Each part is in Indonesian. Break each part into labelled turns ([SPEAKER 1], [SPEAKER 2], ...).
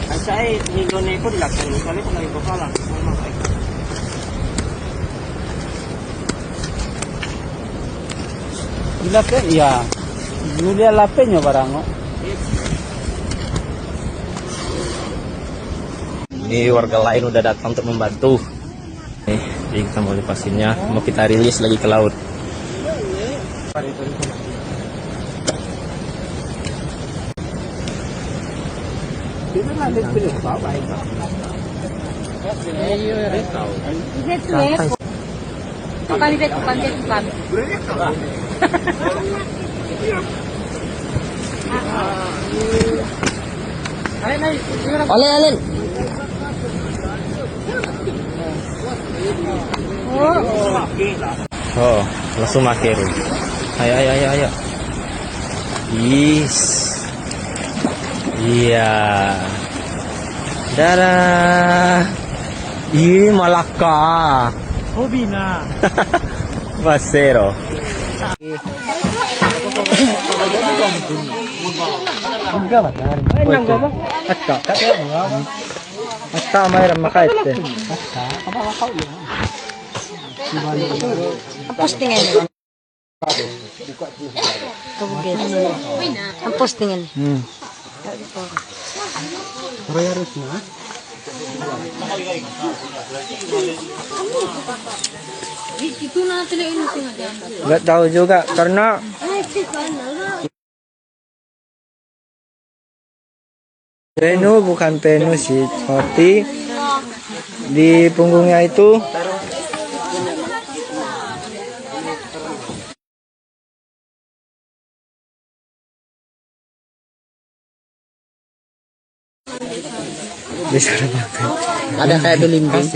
[SPEAKER 1] Saya nilai ko dilakukan misalnya kung naging ko lang.
[SPEAKER 2] Dilapin, iya. Nulia lapin nyo barang.
[SPEAKER 3] Ini warga lain udah datang untuk membantu. Jadi kita mau lepasinnya, mau kita rilis lagi ke laut.
[SPEAKER 4] Alin.
[SPEAKER 3] Oh, langsung makin. Ayo. Yes. Iya. Dadah. Ih, Malaka.
[SPEAKER 2] Hobi na.
[SPEAKER 3] Basero. Atta mayroon makaite.
[SPEAKER 4] Ang postingan. Ang postingan.
[SPEAKER 3] Nggak tahu juga karena Penu bukan penu sih, seperti di punggungnya itu bisa dipakai.
[SPEAKER 4] Ada kayak belimbing.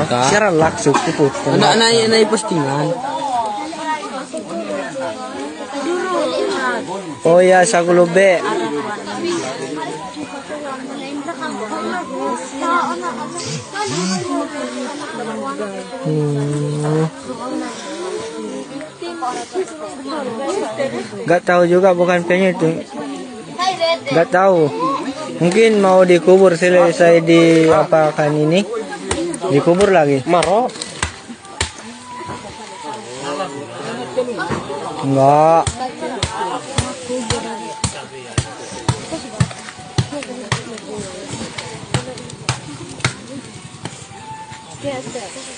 [SPEAKER 3] Secara langsung puput.
[SPEAKER 4] Anak-anak postingan.
[SPEAKER 3] Oh ya, sagulube. Gak tahu juga bukan penyu itu. Gak tahu. Mungkin mau dikubur selesai di apakan ini. Dikubur lagi.
[SPEAKER 1] Maro.
[SPEAKER 3] Enggak.
[SPEAKER 4] Yes.